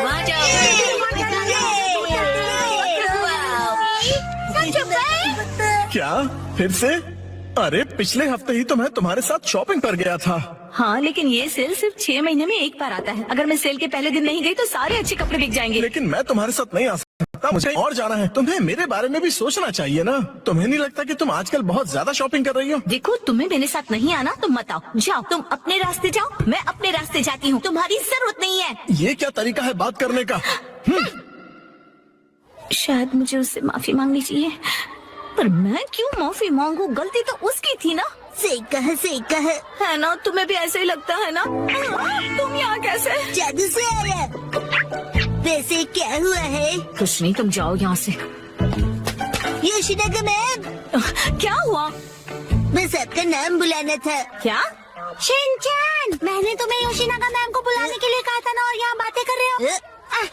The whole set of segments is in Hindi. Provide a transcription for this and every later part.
वहाँ जाओ। क्या फिर से? अरे पिछले हफ्ते ही तो मैं तुम्हारे साथ शॉपिंग पर गया था। हाँ, लेकिन ये सेल सिर्फ 6 महीने में एक बार आता है। अगर मैं सेल के पहले दिन नहीं गई तो सारे अच्छे कपड़े बिक जाएंगे। लेकिन मैं तुम्हारे साथ नहीं आ सकता, मुझे और जाना है। तुम्हें मेरे बारे में भी सोचना चाहिए ना। तुम्हें नहीं लगता कि तुम आजकल बहुत ज्यादा शॉपिंग कर रही हो? देखो, तुम्हें मेरे साथ नहीं आना तो मत आओ। जाओ, तुम अपने रास्ते जाओ, मैं अपने रास्ते जाती हूँ। तुम्हारी जरूरत नहीं है। ये क्या तरीका है बात करने का? शायद मुझे उससे माफी मांगनी चाहिए, पर मैं क्यों माफी मांगू? गलती तो उसकी थी ना। सही कहा है ना? तुम्हें भी ऐसे ही लगता है ना? तुम यहाँ कैसे? जादू से आया। वैसे क्या हुआ है? कुछ नहीं, तुम जाओ यहाँ से। योशिनागा मैम, क्या हुआ? बस आपका नाम बुलाना था। क्या? शिनचैन, मैंने तुम्हें योशिनागा मैम को बुलाने के लिए कहा था ना, और यहाँ बातें कर रहे हो।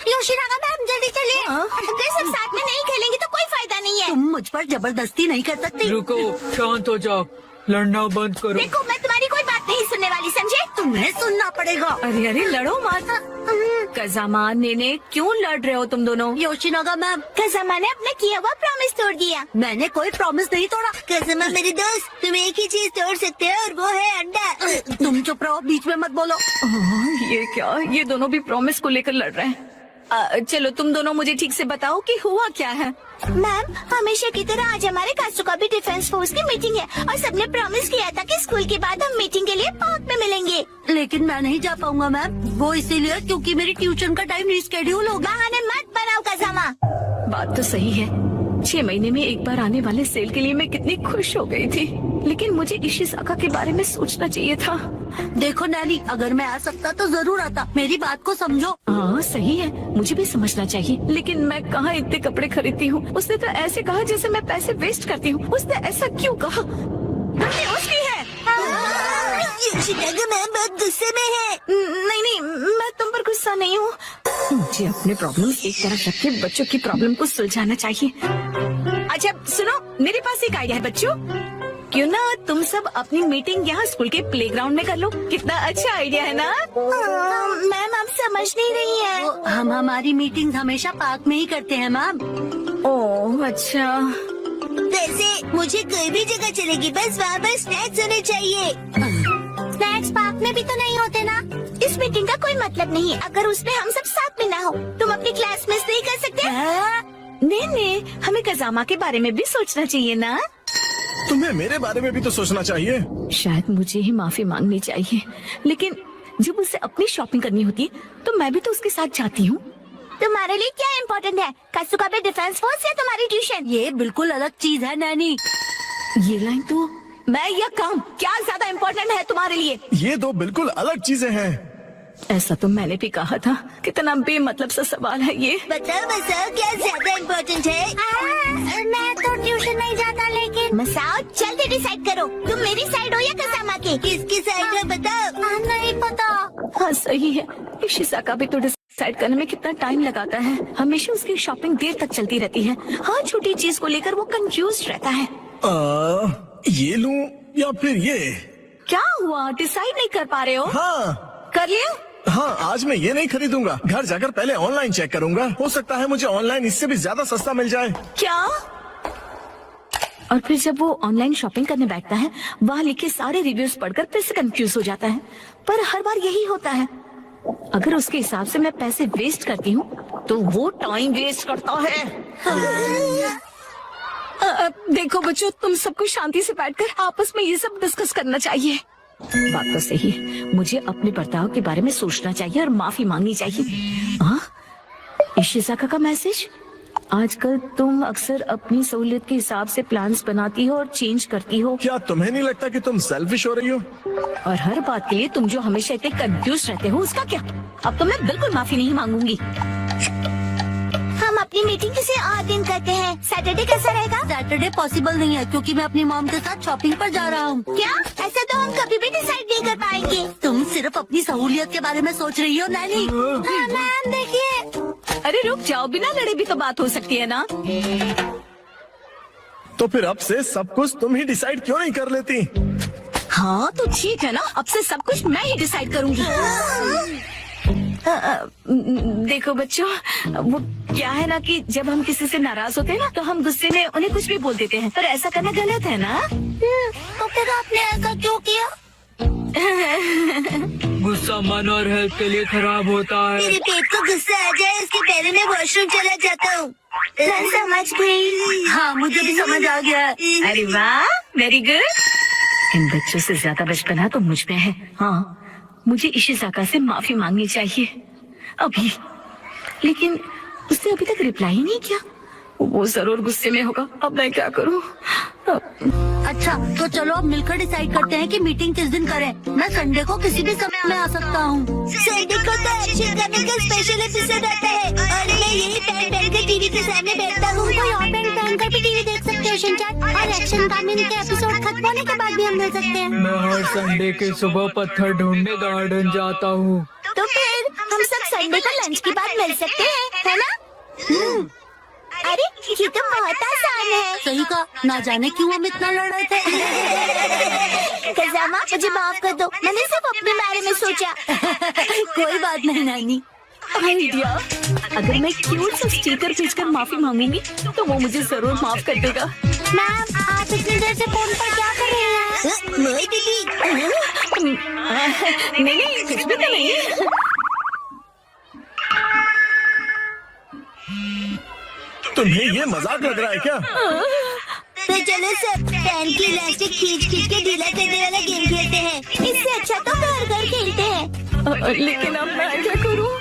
योशिनागा मैम जल्दी चलिए। अगर सब साथ में नहीं खेलेंगे तो कोई फायदा नहीं है। तुम मुझ पर जबरदस्ती नहीं कर सकती। रुको, शांत हो जाओ, लड़ना बंद करो। देखो, मैं तुम्हारी कोई बात नहीं सुनने वाली, समझे? तुम्हें सुनना पड़ेगा। अरे अरे, लड़ो मत। कज़ामा, नेने, क्यों लड़ रहे हो तुम दोनों? योशिनागा मैम, कज़ामा ने अपना किया हुआ प्रॉमिस तोड़ दिया। मैंने कोई प्रॉमिस नहीं तोड़ा। कज़ामा मेरे दोस्त, तुम एक ही चीज तोड़ सकते हो और वो है अंडा। तुम चुप रहो, बीच में मत बोलो। ये क्या? ये दोनों भी प्रॉमिस को लेकर लड़ रहे हैं। चलो, तुम दोनों मुझे ठीक से बताओ कि हुआ क्या है। मैम, हमेशा की तरह आज हमारे कास्टोका भी डिफेंस फोर्स की मीटिंग है और सबने प्रॉमिस किया था कि स्कूल के बाद हम मीटिंग के लिए पार्क में मिलेंगे। लेकिन मैं नहीं जा पाऊंगा मैम, वो इसीलिए क्योंकि मेरी ट्यूशन का टाइम रिस्केड्यूल होगा। बहाने मत बनाओ कज़ामा। बात तो सही है। 6 महीने में एक बार आने वाले सेल के लिए मैं कितनी खुश हो गई थी, लेकिन मुझे इशिसाका के बारे में सोचना चाहिए था। देखो नैनी, अगर मैं आ सकता तो जरूर आता। मेरी बात को समझो। हाँ सही है, मुझे भी समझना चाहिए, लेकिन मैं कहाँ इतने कपड़े खरीदती हूँ। उसने तो ऐसे कहा जैसे मैं पैसे वेस्ट करती हूँ। उसने ऐसा क्यों कहा? गलती उसकी है। योशिनागा मैम बहुत गुस्से में है। नहीं नहीं, मैं तुम पर गुस्सा नहीं हूँ। मुझे अपने प्रॉब्लम एक तरफ रख के बच्चों की प्रॉब्लम को सुलझाना चाहिए। अच्छा सुनो, मेरे पास एक आइडिया है बच्चों। क्यों ना तुम सब अपनी मीटिंग यहाँ स्कूल के प्लेग्राउंड में कर लो? कितना अच्छा आइडिया है ना? मैम, आप समझ नहीं रही है। हम हमारी मीटिंग हमेशा पार्क में ही करते हैं मैम। ओह अच्छा। वैसे मुझे कोई भी जगह चलेगी, बस वहाँ पर स्नैक्स होने चाहिए। स्नैक्स पार्क में भी तो नहीं होते ना? इस मीटिंग का कोई मतलब नहीं है अगर उसमें हम सब साथ में ना हो। तुम अपनी क्लास मिस नहीं कर सकते? नहीं, हमें कज़ामा के बारे में भी सोचना चाहिए ना? तुम्हें मेरे बारे में भी तो सोचना चाहिए। शायद मुझे ही माफी मांगनी चाहिए, लेकिन जब उसे अपनी शॉपिंग करनी होती है तो मैं भी तो उसके साथ जाती हूँ। तुम्हारे लिए क्या इम्पोर्टेंट है, कास्टोका बे डिफेंस फोर्स या तुम्हारी ट्यूशन? ये बिल्कुल अलग चीज है नैनी। ये लाइन तो मैं या काम क्या ज्यादा इम्पोर्टेंट है तुम्हारे लिए? ये दो बिल्कुल अलग चीजें हैं। ऐसा तो मैंने भी कहा था। कितना बेमतलब सा सवाल है ये। बताओ क्या ज्यादा इम्पोर्टेंट है? मैं तो ट्यूशन नहीं जाता, लेकिन मसाओ जल्दी डिसाइड करो, तुम मेरी साइड हो या कज़ामा की? किसकी साइड है बताओ? नहीं पता। हाँ सही है, इशिसाका भी तो डिसाइड करने में कितना टाइम लगाता है। हमेशा उसकी शॉपिंग देर तक चलती रहती है। हाँ, छोटी चीज को लेकर वो कंफ्यूज रहता है। ये लूं या फिर ये? क्या हुआ, डिसाइड नहीं कर पा रहे हो? हाँ कर लिया? हाँ, आज मैं ये नहीं खरीदूंगा। घर जाकर पहले ऑनलाइन चेक करूंगा। हो सकता है मुझे ऑनलाइन इससे भी ज्यादा सस्ता मिल जाए। क्या? और फिर जब वो ऑनलाइन शॉपिंग करने बैठता है, वहाँ लिखे सारे रिव्यूज पढ़कर फिर से कंफ्यूज हो जाता है। पर हर बार यही होता है। अगर उसके हिसाब से मैं पैसे वेस्ट करती हूँ तो वो टाइम वेस्ट करता है। देखो बच्चों, तुम सबको शांति से बैठकर आपस में ये सब डिस्कस करना चाहिए। बात तो सही है, मुझे अपने बर्ताव के बारे में सोचना चाहिए और माफी मांगनी चाहिए। इशिसाका का मैसेज। आजकल तुम अक्सर अपनी सहूलियत के हिसाब से प्लान्स बनाती हो और चेंज करती हो। क्या तुम्हें नहीं लगता कि तुम सेल्फिश हो रही हो? और हर बात के लिए तुम जो हमेशा इतने कंफ्यूज रहते हो, उसका क्या? अब तो मैं बिल्कुल माफी नहीं मांगूंगी। हम अपनी मीटिंग किसी और दिन करते हैं। सैटरडे कैसा रहेगा? सैटरडे पॉसिबल नहीं है क्योंकि मैं अपनी मॉम के साथ शॉपिंग पर जा रहा हूँ। क्या? ऐसा तो हम कभी भी डिसाइड नहीं कर पाएंगे। तुम सिर्फ अपनी सहूलियत के बारे में सोच रही हो नैनी। मैम देखिए। अरे रुक जाओ, बिना लड़े भी तो बात हो सकती है ना? तो फिर अब से सब कुछ तुम ही डिसाइड क्यों नहीं कर लेती? हाँ तो ठीक है ना, अब से सब कुछ मैं ही डिसाइड करूंगी। देखो बच्चों, वो क्या है ना कि जब हम किसी से नाराज होते हैं ना तो हम गुस्से में उन्हें कुछ भी बोल देते हैं, पर ऐसा करना गलत है ना। तो फिर आपने ऐसा क्यों किया? गुस्सा मन और हेल्थ के लिए खराब होता है। मेरे पेट को गुस्सा आ जाए इसके पहले मैं वॉशरूम चला जाता हूँ। मैं समझ गई। हाँ मुझे भी समझ आ गया। अरे वाह, वेरी गुड। इन बच्चों से ज्यादा बचपना तो मुझ में है। हाँ, मुझे इशिज़ाका से माफी मांगनी चाहिए अभी, लेकिन उसने अभी तक रिप्लाई ही नहीं किया। वो जरूर गुस्से में होगा। अब मैं क्या करूँ? अच्छा तो चलो अब मिलकर डिसाइड करते हैं कि मीटिंग किस दिन करें। मैं संडे को किसी भी समय में आ सकता हूँ। संडे को तो एक्शन करने का स्पेशल एपिसोड आता है और मैं यही पहन पहन कर टीवी के सामने बैठता हूँ। कोई और पहन कर भी टीवी देख सकते हो शिनचैन, और एक्शन कामिन के एपिसोड खत्म होने के बाद भी हम मिल सकते हैं। मैं हर संडे के सुबह पत्थर ढूंढने गार्डन जाता हूँ। तो फिर हम सब संडे को लंच के बाद मिल सकते हैं, है ना? अरे ये तो बहुत आसान है। सही कहा, ना जाने क्यों हम इतना लड़ रहे थे। खजामा मुझे माफ कर दो, मैंने सिर्फ अपने बारे में सोचा। कोई बात नहीं नानी। आइडिया, अगर मैं क्यूट सा स्टिकर भेजकर माफी मांगूंगी तो वो मुझे जरूर माफ कर देगा। मैम आप इतनी देर से फोन पर क्या कर रहे हैं? नहीं दीदी। नहीं, कुछ भी तो नहीं। तुम्हें ये मजाक लग रहा है क्या? तो चलो सब पैन की इलास्टिक खींच खींच के ढीला करने वाला गेम खेलते हैं। इससे अच्छा तो घर घर खेलते हैं। लेकिन अब मैं क्या करूँ?